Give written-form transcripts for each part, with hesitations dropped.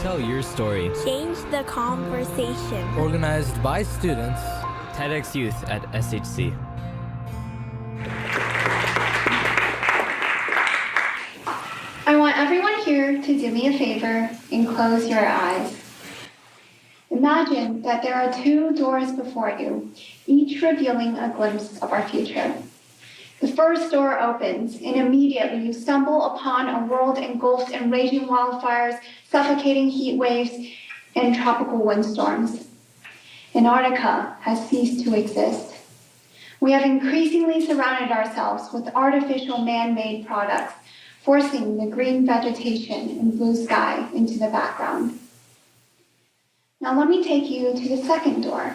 Tell your story. Change the conversation. Organized by students. TEDxYouth at SHC. I want everyone here to do me a favor and close your eyes. Imagine that there are two doors before you, each revealing a glimpse of our future. The first door opens, and immediately you stumble upon a world engulfed in raging wildfires, suffocating heat waves, and tropical windstorms. Antarctica has ceased to exist. We have increasingly surrounded ourselves with artificial man-made products, forcing the green vegetation and blue sky into the background. Now let me take you to the second door,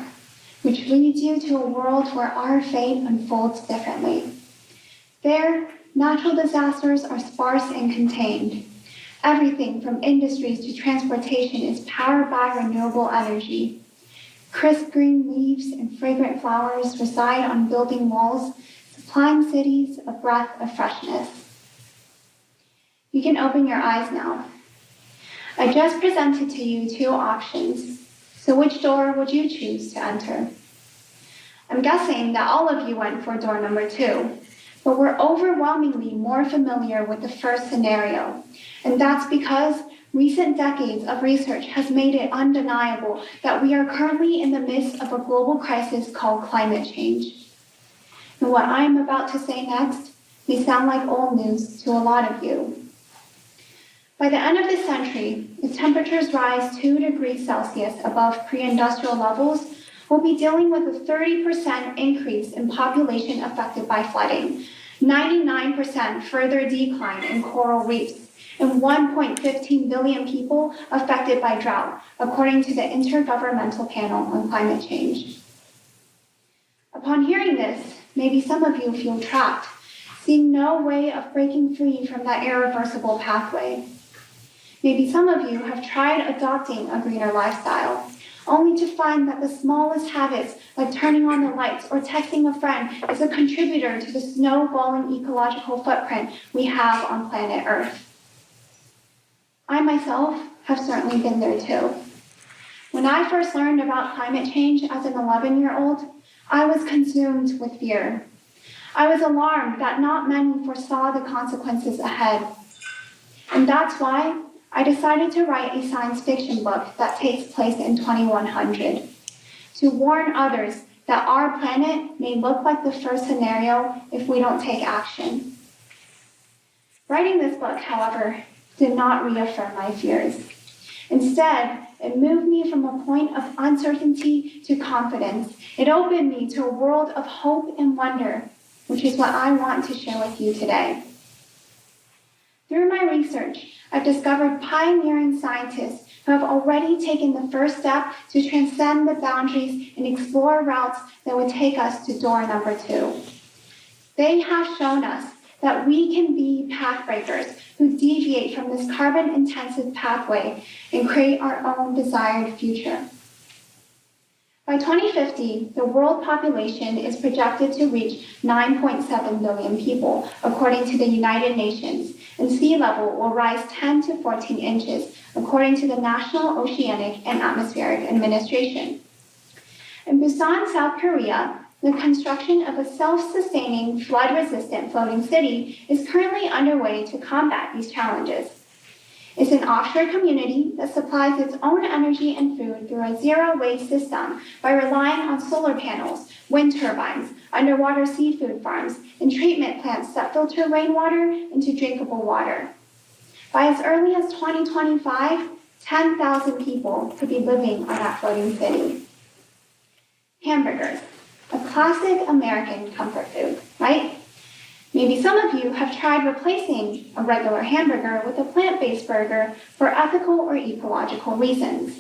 which leads you to a world where our fate unfolds differently. There, natural disasters are sparse and contained. Everything from industries to transportation is powered by renewable energy. Crisp green leaves and fragrant flowers reside on building walls, supplying cities a breath of freshness. You can open your eyes now. I just presented to you two options, so which door would you choose to enter? I'm guessing that all of you went for door number 2, but we're overwhelmingly more familiar with the first scenario, and that's because recent decades of research has made it undeniable that we are currently in the midst of a global crisis called climate change. And what I'm about to say next may sound like old news to a lot of you. By the end of this century, if temperatures rise 2 degrees Celsius above pre-industrial levels, we'll be dealing with a 30% increase in population affected by flooding, 99% further decline in coral reefs, and 1.15 billion people affected by drought, according to the Intergovernmental Panel on Climate Change. Upon hearing this, maybe some of you feel trapped, seeing no way of breaking free from that irreversible pathway. Maybe some of you have tried adopting a greener lifestyle, only to find that the smallest habits, like turning on the lights or texting a friend, is a contributor to the snowballing ecological footprint we have on planet Earth. I myself have certainly been there too. When I first learned about climate change as an 11-year-old, I was consumed with fear. I was alarmed that not many foresaw the consequences ahead. And that's why I decided to write a science fiction book that takes place in 2100, to warn others that our planet may look like the first scenario if we don't take action. Writing this book, however, did not reaffirm my fears. Instead, it moved me from a point of uncertainty to confidence. It opened me to a world of hope and wonder, which is what I want to share with you today. Through my research, I've discovered pioneering scientists who have already taken the first step to transcend the boundaries and explore routes that would take us to door number 2. They have shown us that we can be pathbreakers who deviate from this carbon-intensive pathway and create our own desired future. By 2050, the world population is projected to reach 9.7 billion people, according to the United Nations, and sea level will rise 10 to 14 inches, according to the National Oceanic and Atmospheric Administration. In Busan, South Korea, the construction of a self-sustaining, flood-resistant floating city is currently underway to combat these challenges. It's an offshore community that supplies its own energy and food through a zero-waste system by relying on solar panels, wind turbines, underwater seafood farms, and treatment plants that filter rainwater into drinkable water. By as early as 2025, 10,000 people could be living on that floating city. Hamburgers, a classic American comfort food, right? Maybe some of you have tried replacing a regular hamburger with a plant-based burger for ethical or ecological reasons.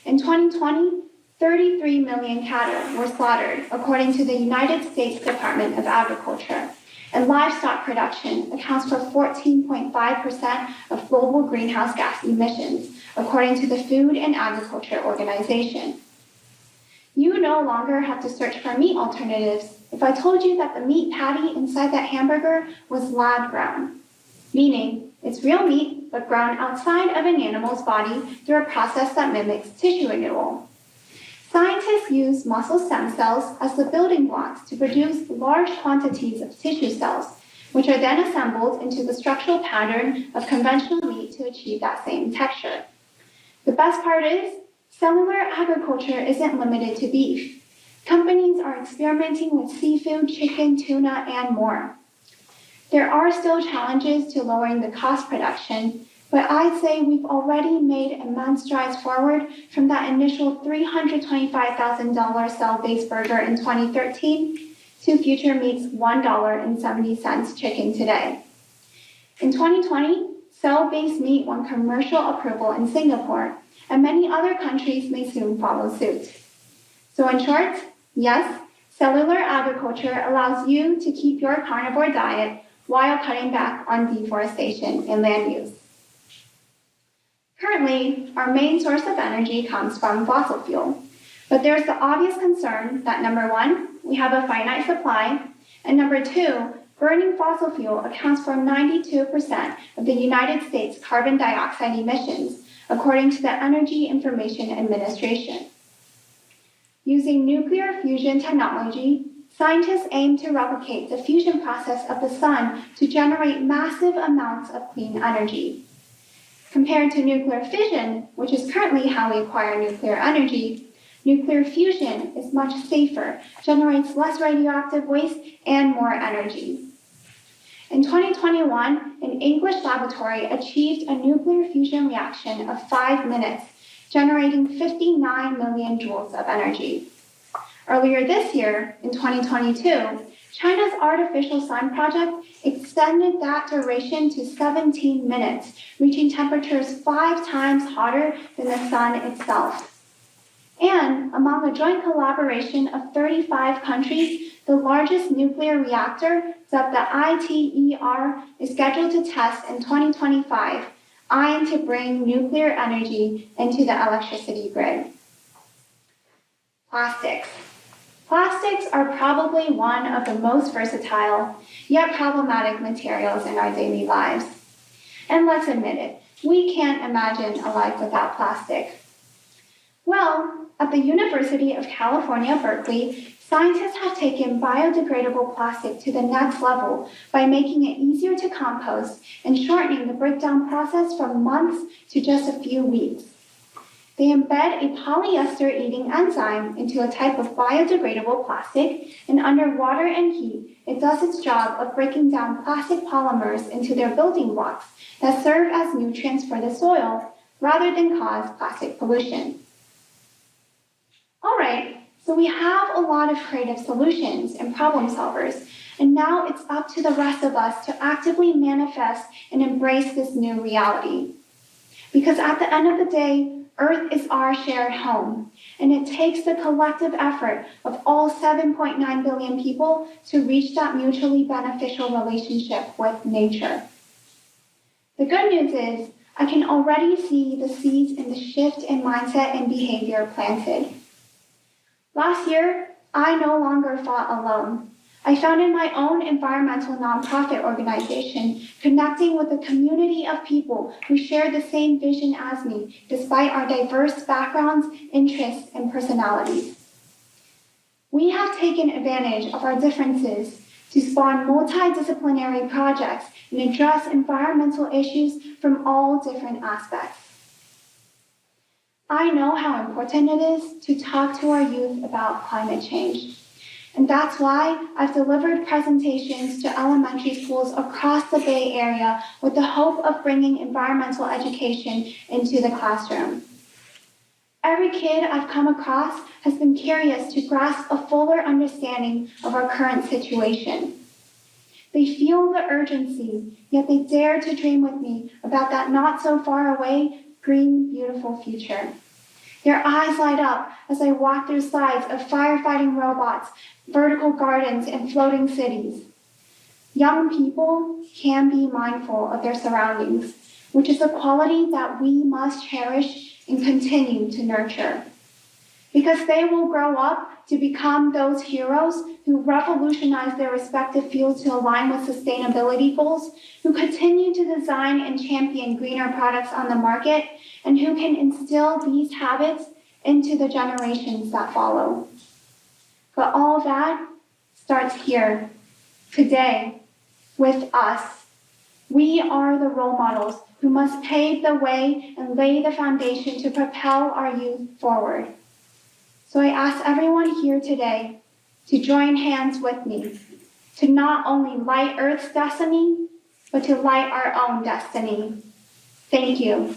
In 2020, 33 million cattle were slaughtered, according to the United States Department of Agriculture, and livestock production accounts for 14.5% of global greenhouse gas emissions, according to the Food and Agriculture Organization. You no longer have to search for meat alternatives if I told you that the meat patty inside that hamburger was lab-grown. meaning it's real meat but grown outside of an animal's body through a process that mimics tissue renewal. Scientists use muscle stem cells as the building blocks to produce large quantities of tissue cells, which are then assembled into the structural pattern of conventional meat to achieve that same texture. The best part is, cellular agriculture isn't limited to beef. Companies are experimenting with seafood, chicken, tuna, and more. There are still challenges to lowering the cost production, but I'd say we've already made immense strides forward from that initial $325,000 cell-based burger in 2013 to Future Meat's $1.70 chicken today. In 2020, cell-based meat won commercial approval in Singapore, and many other countries may soon follow suit. So in short, yes, cellular agriculture allows you to keep your carnivore diet while cutting back on deforestation and land use. Currently, our main source of energy comes from fossil fuel, but there's the obvious concern that number one, we have a finite supply, and number two, burning fossil fuel accounts for 92% of the United States carbon dioxide emissions, according to the Energy Information Administration. Using nuclear fusion technology, scientists aim to replicate the fusion process of the sun to generate massive amounts of clean energy. Compared to nuclear fission, which is currently how we acquire nuclear energy, nuclear fusion is much safer, generates less radioactive waste, and more energy. In 2021, an English laboratory achieved a nuclear fusion reaction of 5 minutes, generating 59 million joules of energy. Earlier this year, in 2022, China's artificial sun project extended that duration to 17 minutes, reaching temperatures 5 times hotter than the sun itself. And among a joint collaboration of 35 countries, the largest nuclear reactor, dubbed the ITER, is scheduled to test in 2025, eyeing to bring nuclear energy into the electricity grid. Plastics. Plastics are probably one of the most versatile, yet problematic materials in our daily lives. And let's admit it, we can't imagine a life without plastic. Well, at the University of California, Berkeley, scientists have taken biodegradable plastic to the next level by making it easier to compost and shortening the breakdown process from months to just a few weeks. They embed a polyester-eating enzyme into a type of biodegradable plastic, and under water and heat, it does its job of breaking down plastic polymers into their building blocks that serve as nutrients for the soil, rather than cause plastic pollution. All right, so we have a lot of creative solutions and problem solvers, and now it's up to the rest of us to actively manifest and embrace this new reality. Because at the end of the day, Earth is our shared home, and it takes the collective effort of all 7.9 billion people to reach that mutually beneficial relationship with nature. The good news is, I can already see the seeds in the shift in mindset and behavior planted. Last year, I no longer fought alone. I founded my own environmental nonprofit organization, connecting with a community of people who share the same vision as me, despite our diverse backgrounds, interests, and personalities. We have taken advantage of our differences to spawn multidisciplinary projects and address environmental issues from all different aspects. I know how important it is to talk to our youth about climate change. And that's why I've delivered presentations to elementary schools across the Bay Area with the hope of bringing environmental education into the classroom. Every kid I've come across has been curious to grasp a fuller understanding of our current situation. They feel the urgency, yet they dare to dream with me about that not so far away, green, beautiful future. Their eyes light up as I walk through slides of firefighting robots, vertical gardens, and floating cities. Young people can be mindful of their surroundings, which is a quality that we must cherish and continue to nurture. because they will grow up to become those heroes who revolutionize their respective fields to align with sustainability goals, who continue to design and champion greener products on the market, and who can instill these habits into the generations that follow. But all that starts here, today, with us. We are the role models who must pave the way and lay the foundation to propel our youth forward. So I ask everyone here today to join hands with me to not only light Earth's destiny, but to light our own destiny. Thank you.